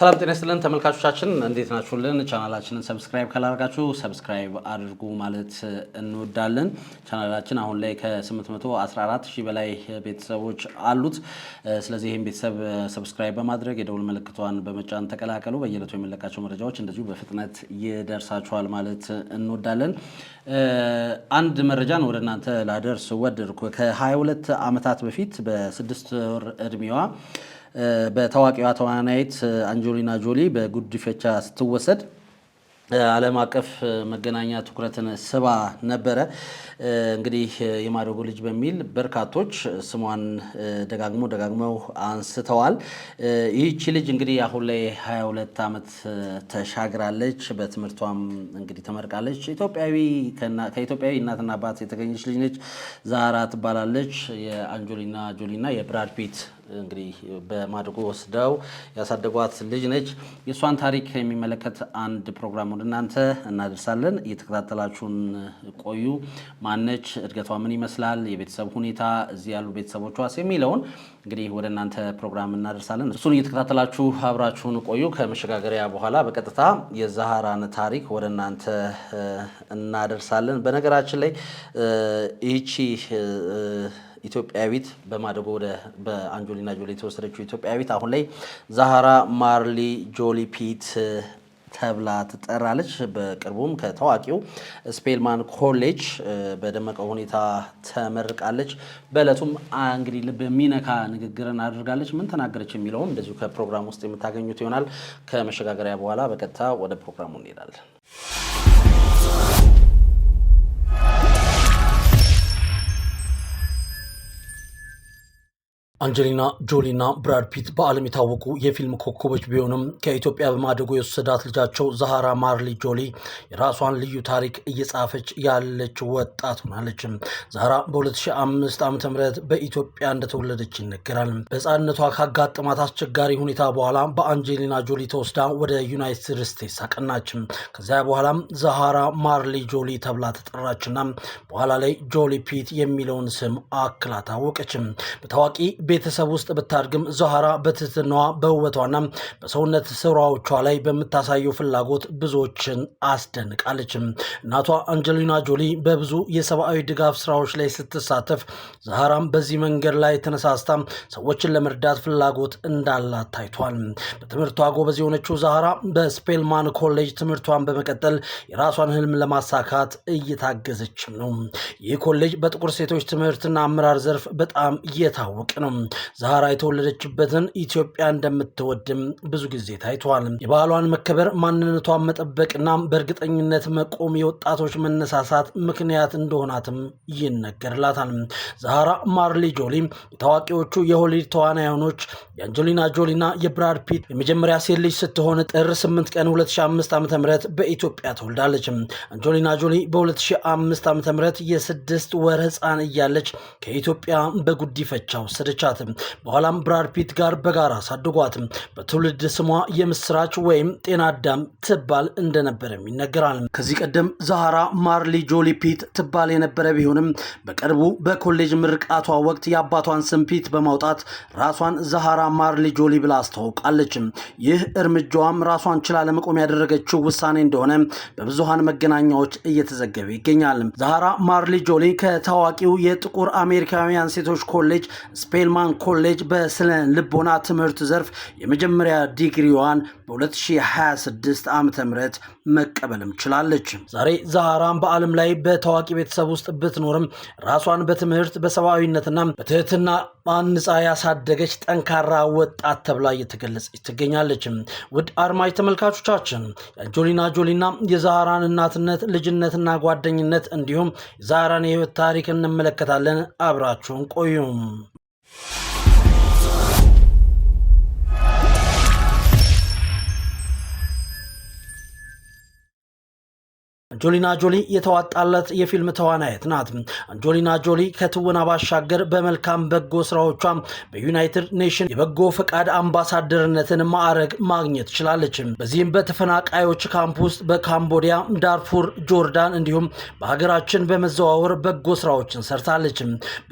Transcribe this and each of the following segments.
ሰላም ጤና ይስጥልን ተመልካቾቻችን እንዴት ናችሁልን? ቻናላችንን ሰብስክራይብ ካላደረጋችሁ ሰብስክራይብ አድርጉ ማለት እንወዳለን። ቻናላችን አሁን ላይ ከ814,000 በላይ ቤተሰቦች አሉት። ስለዚህ ይህን ቤተሰብ ሰብስክራይብ በማድረግ የደውል ምልክቷን በመጫን ተቀላቀሉ። በየዕለቱ የምንለቃቸው መረጃዎች እንደዚሁ በፍጥነት ይደርሳችኋል ማለት እንወዳለን። አንድ መረጃን ወደ እናንተ ላደርስ ወደድኩ። ከ22 ዓመታት በፊት በ6 ወር እድሜዋ በታዋቂዋ ተዋናይት አንጀሊና ጆሊ በጉዲፈቻ ስትወሰድ ዓለም አቀፍ መገናኛ ትኩረትን ስባ ነበረ። እንግዲህ የማደጎ ልጅ በሚል በርካቶች ስሟን ደጋግመው አንስተዋል። ይህቺ ልጅ እንግዲህ አሁን ላይ 22 ዓመት ተሻግራለች። በትምህርቷም እንግዲህ ተመርቃለች። ከኢትዮጵያዊ እናትና አባት የተገኘች ልጅ ነች። ዛህራ ትባላለች። የአንጀሊና ጆሊና የብራድ ፒት እንግዲህ በማደጎ ወስደው ያሳደጓት ልጅ ነች። የእሷን ታሪክ የሚመለከት አንድ ፕሮግራም ወደ እናንተ እናደርሳለን። እየተከታተላችሁን ቆዩ። ማነች? እድገቷ ምን ይመስላል? የቤተሰብ ሁኔታ፣ እዚህ ያሉ ቤተሰቦቿስ የሚለውን እንግዲህ ወደ እናንተ ፕሮግራም እናደርሳለን። እሱን እየተከታተላችሁ አብራችሁን ቆዩ። ከመሸጋገሪያ በኋላ በቀጥታ የዛህራን ታሪክ ወደ እናንተ እናደርሳለን። በነገራችን ላይ ይህቺ ኢትዮጵያዊት በማደጎ በአንጀሊና ጆሊ የተወሰደችው ኢትዮጵያዊት አሁን ላይ ዛህራ ማርሊ ጆሊ ፒት ተብላ ትጠራለች። በቅርቡም ከታዋቂው ስፔልማን ኮሌጅ በደመቀ ሁኔታ ተመርቃለች። በዕለቱም እንግዲህ ልብ የሚነካ ንግግርን አድርጋለች። ምን ተናገረች የሚለውን እንደዚሁ ከፕሮግራም ውስጥ የምታገኙት ይሆናል። ከመሸጋገሪያ በኋላ በቀጥታ ወደ ፕሮግራሙ እንሄዳለን። አንጀሊና ጆሊና ብራድ ፒት በዓለም የታወቁ የፊልም ኮከቦች ቢሆኑም ከኢትዮጵያ በማደጎ የወሰዳት ልጃቸው ዛህራ ማርሊ ጆሊ የራሷን ልዩ ታሪክ እየጻፈች ያለች ወጣት ሆናለች። ዛህራ በ2005 ዓ.ም በኢትዮጵያ እንደተወለደች ይነገራል። በሕፃንነቷ ካጋጠማት አስቸጋሪ ሁኔታ በኋላ በአንጀሊና ጆሊ ተወስዳ ወደ ዩናይትድ ስቴትስ አቀናች። ከዚያ በኋላም ዛህራ ማርሊ ጆሊ ተብላ ተጠራችና በኋላ ላይ ጆሊ ፒት የሚለውን ስም አክላ ታወቀች። በታዋቂ ቤተሰብ ውስጥ ብታድግም ዛህራ በትህትናዋ በውበቷና በሰውነት ስራዎቿ ላይ በምታሳየው ፍላጎት ብዙዎችን አስደንቃለች። እናቷ አንጀሊና ጆሊ በብዙ የሰብአዊ ድጋፍ ስራዎች ላይ ስትሳተፍ፣ ዛህራም በዚህ መንገድ ላይ ተነሳስታ ሰዎችን ለመርዳት ፍላጎት እንዳላት ታይቷል። በትምህርቷ ጎበዝ የሆነችው ዛህራ በስፔልማን ኮሌጅ ትምህርቷን በመቀጠል የራሷን ህልም ለማሳካት እየታገዘችም ነው። ይህ ኮሌጅ በጥቁር ሴቶች ትምህርትና አመራር ዘርፍ በጣም እየታወቀ ነው። ዛህራ የተወለደችበትን ኢትዮጵያ እንደምትወድም ብዙ ጊዜ ታይቷል። የባህሏን መከበር፣ ማንነቷን መጠበቅና በእርግጠኝነት መቆም የወጣቶች መነሳሳት ምክንያት እንደሆናትም ይነገርላታል። ዛህራ ማርሊ ጆሊ የታዋቂዎቹ የሆሊውድ ተዋናዮች የአንጀሊና ጆሊና የብራድ ፒት የመጀመሪያ ሴት ልጅ ስትሆን ጥር 8 ቀን 2005 ዓ.ም በኢትዮጵያ ተወልዳለች። አንጀሊና ጆሊ በ2005 ዓ.ም የ6 ወር ህፃን እያለች ከኢትዮጵያ በጉዲፈቻ ወሰደቻት። በኋላም ብራድ ፒት ጋር በጋራ አሳድጓት። በትውልድ ስሟ የምስራች ወይም ጤና አዳም ትባል እንደነበረ ይነገራል። ከዚህ ቀደም ዛህራ ማርሊ ጆሊ ፒት ትባል የነበረ ቢሆንም በቅርቡ በኮሌጅ ምርቃቷ ወቅት የአባቷን ስም ፒት በማውጣት ራሷን ዛህራ ማርሊ ጆሊ ብላ አስተዋውቃለች። ይህ እርምጃዋም ራሷን ችላ ለመቆም ያደረገችው ውሳኔ እንደሆነ በብዙሃን መገናኛዎች እየተዘገበ ይገኛል። ዛህራ ማርሊ ጆሊ ከታዋቂው የጥቁር አሜሪካውያን ሴቶች ኮሌጅ ስፔልማን ኮሌጅ በስነ ልቦና ትምህርት ዘርፍ የመጀመሪያ ዲግሪዋን በ2026 ዓ.ም መቀበልም ችላለች። ዛሬ ዛህራን በዓለም ላይ በታዋቂ ቤተሰብ ውስጥ ብትኖርም ራሷን በትምህርት በሰብአዊነትና በትህትና አንጻ ያሳደገች ጠንካራ ወጣት ተብላ እየተገለጸች ትገኛለች። ውድ አድማጭ ተመልካቾቻችን የአንጀሊና ጆሊና የዛህራን እናትነት፣ ልጅነትና ጓደኝነት እንዲሁም የዛህራን የህይወት ታሪክ እንመለከታለን። አብራችሁን ቆዩም። አንጆሊና ጆሊ የተዋጣለት የፊልም ተዋናይት ናት። አንጆሊና ጆሊ ከትወና ባሻገር በመልካም በጎ ስራዎቿ በዩናይትድ ኔሽን የበጎ ፈቃድ አምባሳደርነትን ማዕረግ ማግኘት ችላለች። በዚህም በተፈናቃዮች ካምፕ ውስጥ በካምቦዲያ፣ ዳርፉር፣ ጆርዳን እንዲሁም በሀገራችን በመዘዋወር በጎ ስራዎችን ሰርታለች።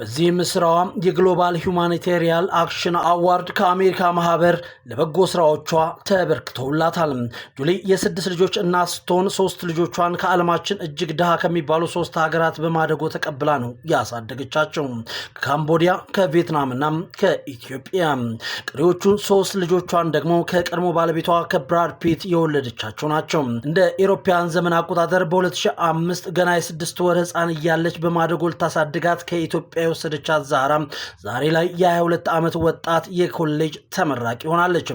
በዚህም ስራዋ የግሎባል ሁማኒቴሪያን አክሽን አዋርድ ከአሜሪካ ማህበር ለበጎ ስራዎቿ ተበርክቶላታል። ጆሊ የስድስት ልጆች እናት ስትሆን ሶስት ልጆቿን ከዓለማችን እጅግ ድሃ ከሚባሉ ሶስት ሀገራት በማደጎ ተቀብላ ነው ያሳደገቻቸው፣ ከካምቦዲያ፣ ከቪየትናምና ከኢትዮጵያ። ቀሪዎቹን ሶስት ልጆቿን ደግሞ ከቀድሞ ባለቤቷ ከብራድ ፒት የወለደቻቸው ናቸው። እንደ ኤሮፓያን ዘመን አቆጣጠር በ2005 ገና የ6 ወር ህፃን እያለች በማደጎ ልታሳድጋት ከኢትዮጵያ የወሰደቻት ዛህራ ዛሬ ላይ የ22 ዓመት ወጣት የኮሌጅ ተመራቂ ሆናለች።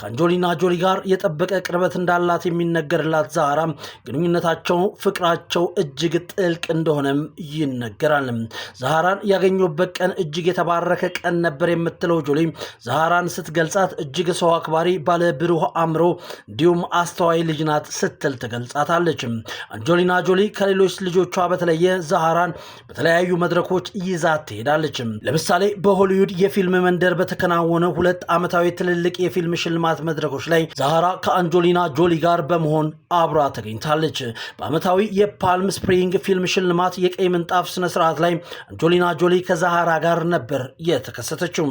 ከአንጆሊና ጆሊ ጋር የጠበቀ ቅርበት እንዳላት የሚነገርላት ዛህራ ግንኙነታቸው፣ ፍቅራቸው እጅግ ጥልቅ እንደሆነም ይነገራል። ዛህራን ያገኘበት ቀን እጅግ የተባረከ ቀን ነበር የምትለው ጆሊ ዛህራን ስትገልጻት እጅግ ሰው አክባሪ፣ ባለ ብሩህ አእምሮ እንዲሁም አስተዋይ ልጅ ናት ስትል ትገልጻታለች። አንጆሊና ጆሊ ከሌሎች ልጆቿ በተለየ ዛህራን በተለያዩ መድረኮች ይዛት ትሄዳለች። ለምሳሌ በሆሊውድ የፊልም መንደር በተከናወነ 2 ዓመታዊ ትልልቅ የፊልም ሽልማት መድረኮች ላይ ዛህራ ከአንጆሊና ጆሊ ጋር በመሆን አብራ ተገኝታለች። በዓመታዊ የፓልም ስፕሪንግ ፊልም ሽልማት የቀይ ምንጣፍ ስነ ስርዓት ላይ አንጆሊና ጆሊ ከዛህራ ጋር ነበር የተከሰተችው።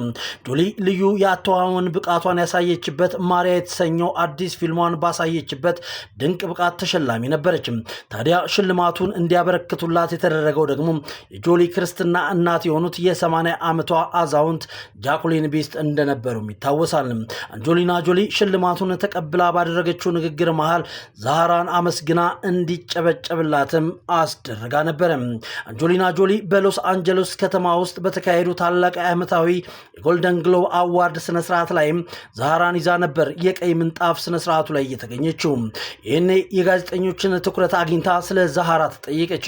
ጆሊ ልዩ የአተዋወን ብቃቷን ያሳየችበት ማሪያ የተሰኘው አዲስ ፊልሟን ባሳየችበት ድንቅ ብቃት ተሸላሚ ነበረች። ታዲያ ሽልማቱን እንዲያበረክቱላት የተደረገው ደግሞ የጆሊ ክርስትና እናት የሆኑት የ80 ዓመቷ አዛውንት ጃኩሊን ቢስት እንደነበሩም ይታወሳል። አንጆሊና ጆሊ ሽልማቱን ተቀብላ ባደረገችው ንግግር መሃል ዛህራን አመስግና እንዲጨበጨብላትም አስደረጋ ነበረ። አንጆሊና ጆሊ በሎስ አንጀለስ ከተማ ውስጥ በተካሄዱ ታላቅ ዓመታዊ የጎልደን ግሎብ አዋርድ ስነስርዓት ላይም ዛህራን ይዛ ነበር የቀይ ምንጣፍ ስነስርዓቱ ላይ የተገኘችው። ይህኔ የጋዜጠኞችን ትኩረት አግኝታ ስለ ዛህራ ተጠየቀች።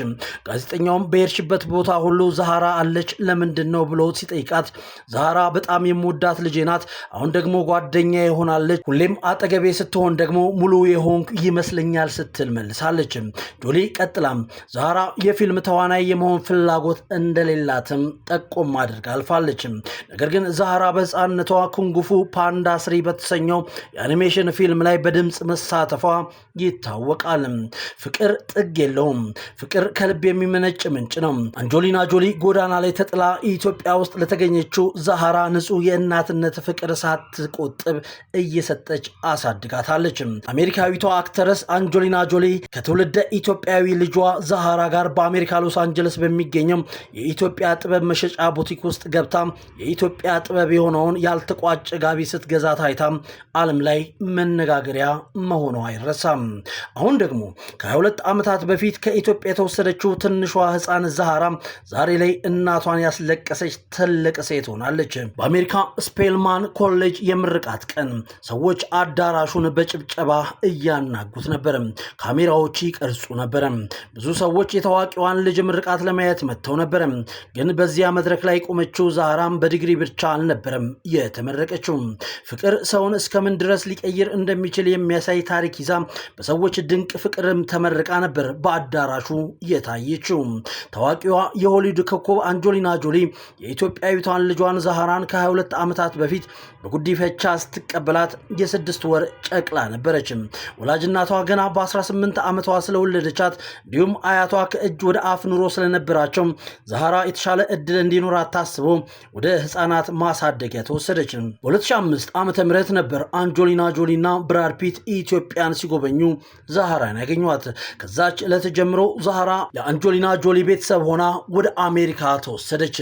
ጋዜጠኛውም በሄድሽበት ቦታ ሁሉ ዛህራ አለች ለምንድን ነው ብሎ ሲጠይቃት ዛህራ በጣም የምወዳት ልጄ ናት፣ አሁን ደግሞ ጓደኛ ይሆናለች፣ ሁሌም አጠገቤ ስትሆን ደግሞ ሙሉ የሆንኩ ይመስለኛል ስትል መልሳለች። ጆሊ ቀጥላም ዛህራ የፊልም ተዋናይ የመሆን ፍላጎት እንደሌላትም ጠቆም አድርጋ አልፋለች። ነገር ግን ዛህራ በህፃንነቷ ኩንጉፉ ፓንዳ ስሪ በተሰኘው የአኒሜሽን ፊልም ላይ በድምፅ መሳተፏ ይታወቃል። ፍቅር ጥግ የለውም፣ ፍቅር ከልብ የሚመነጭ ምንጭ ነው። አንጆሊና ጆሊ ጎዳና ላይ ተጥላ ኢትዮጵያ ውስጥ ለተገኘችው ዛህራ ንጹህ የእናትነት ፍቅር ሳትቆጥብ እየሰጠች አሳድጋታለች። አሜሪካዊቷ አክተረስ አንጆሊና ጆሊ ከትውልደ ኢትዮጵያዊ ልጇ ዛህራ ጋር በአሜሪካ ሎስ አንጀለስ በሚገኘው የኢትዮጵያ ጥበብ መሸጫ ቡቲክ ውስጥ ገብታ የኢትዮጵያ ጥበብ የሆነውን ያልተቋጨ ጋቢ ስትገዛ ታይታ ዓለም ላይ መነጋገሪያ መሆኗ አይረሳም። አሁን ደግሞ ከ22 ዓመታት በፊት ከኢትዮጵያ የተወሰደችው ትንሿ ህፃን ዛህራ ዛሬ ላይ እናቷን ያስለቀሰች ትልቅ ሴት ሆናለች። በአሜሪካ ስፔልማን ኮሌጅ የምርቃት ቀን ሰዎች አዳራሹን በጭብጨባ እያናጉት ነበር። ካሜራዎች ይቀርጹ ነበር። ብዙ ሰዎች የታዋቂዋን ልጅ ምርቃት ለማየት መጥተው ነበር። ግን በዚያ መድረክ ላይ ቆመችው ዛህራም በዲግሪ ብቻ አልነበረም የተመረቀችው። ፍቅር ሰውን እስከምን ድረስ ሊቀይር እንደሚችል የሚያሳይ ታሪክ ይዛ በሰዎች ድንቅ ፍቅርም ተመርቃ ነበር በአዳራሹ የታየችው። ታዋቂዋ የሆሊውድ ኮከብ አንጆሊና ጆሊ የኢትዮጵያዊቷን ልጇን ዛህራን ከ22 ዓመታት በፊት በጉዲፈቻ ስትቀበላት የ6 ወር ጨቅላ ነበረች። ወላጅናቷ ገና በ18 ዓመቷ ስለወለደቻት እንዲሁም አያቷ ከእጅ ወደ አፍ ኑሮ ስለነበራቸው ዛህራ የተሻለ እድል እንዲኖራት ታስቦ ወደ ህፃናት ማሳደጊያ ተወሰደች። በ2005 ዓመተ ምህረት ነበር አንጆሊና ጆሊና ብራድ ፒት ኢትዮጵያን ሲጎበኙ ዛህራን ያገኟት። ከዛች ዕለት ጀምሮ ዛህራ የአንጆሊና ጆሊ ቤተሰብ ሆና ወደ አሜሪካ ተወሰደች።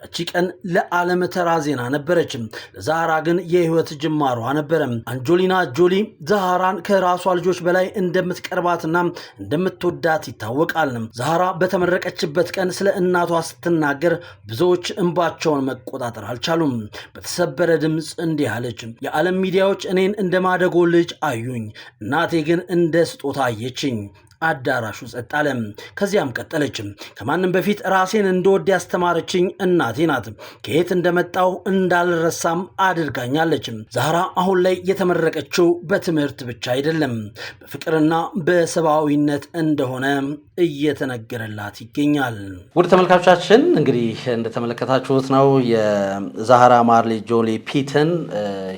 ያቺ ቀን ለዓለም ተራ ዜና ነበረች። ለዛህራ ግን የህይወት ጅማሯ ነበረ። አንጆሊና ጆሊ ዛህራን ከራሷ ልጆች በላይ እንደምትቀርባትና እንደምትወዳት ይታወቃል። ዛህራ በተመረቀችበት ቀን ስለ እናቷ ስትናገር ብዙዎች እንባቸውን መቆጣጠር አልቻሉም። በተሰበረ ድምፅ እንዲህ አለች። የዓለም ሚዲያዎች እኔን እንደማደጎ ልጅ አዩኝ፣ እናቴ ግን እንደ ስጦታ አየችኝ። አዳራሹ ጸጥ አለ። ከዚያም ቀጠለች። ከማንም በፊት ራሴን እንደወድ ያስተማረችኝ እናቴ ናት። ከየት እንደመጣው እንዳልረሳም አድርጋኛለች። ዛህራ አሁን ላይ የተመረቀችው በትምህርት ብቻ አይደለም፣ በፍቅርና በሰብአዊነት እንደሆነ እየተነገረላት ይገኛል። ውድ ተመልካቾቻችን እንግዲህ እንደተመለከታችሁት ነው የዛህራ ማርሊ ጆሊ ፒትን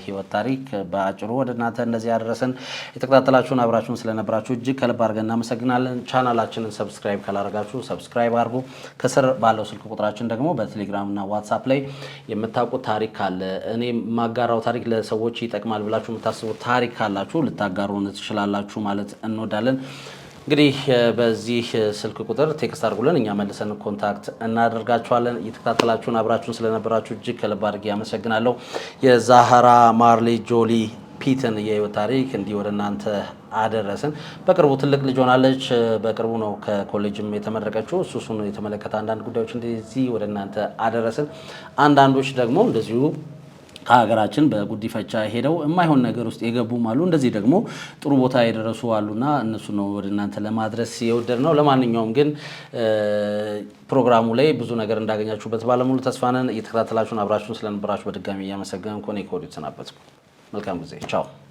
ህይወት ታሪክ በአጭሩ ወደ እናንተ እንደዚህ ያደረሰን። የተከታተላችሁን አብራችሁን ስለነበራችሁ እጅግ ከልብ አድርገን እናመሰግናለን። ቻናላችንን ሰብስክራይብ ካላደረጋችሁ ሰብስክራይብ አድርጉ። ከስር ባለው ስልክ ቁጥራችን ደግሞ በቴሌግራም እና ዋትስአፕ ላይ የምታውቁት ታሪክ ካለ እኔ ማጋራው ታሪክ ለሰዎች ይጠቅማል ብላችሁ የምታስቡት ታሪክ ካላችሁ ልታጋሩን ትችላላችሁ ማለት እንወዳለን። እንግዲህ በዚህ ስልክ ቁጥር ቴክስት አድርጉልን፣ እኛ መልሰን ኮንታክት እናደርጋችኋለን። እየተከታተላችሁን አብራችሁን ስለነበራችሁ እጅግ ከልብ አድርጌ አመሰግናለሁ። የዛህራ ማርሊ ጆሊ ፒትን የህይወት ታሪክ እንዲህ ወደ እናንተ አደረስን። በቅርቡ ትልቅ ልጅ ሆናለች። በቅርቡ ነው ከኮሌጅም የተመረቀችው። እሱን የተመለከተ አንዳንድ ጉዳዮች እንደዚህ ወደ እናንተ አደረስን። አንዳንዶች ደግሞ እንደዚሁ ከሀገራችን በጉዲፈቻ ሄደው የማይሆን ነገር ውስጥ የገቡም አሉ። እንደዚህ ደግሞ ጥሩ ቦታ የደረሱ አሉና እነሱ ነው ወደ እናንተ ለማድረስ የወደድ ነው። ለማንኛውም ግን ፕሮግራሙ ላይ ብዙ ነገር እንዳገኛችሁበት ባለሙሉ ተስፋ ነን። እየተከታተላችሁን አብራችሁን ስለነበራችሁ በድጋሚ እያመሰገንን ኮኔ ኮዲት ሰናበትኩ። መልካም ጊዜ። ቻው።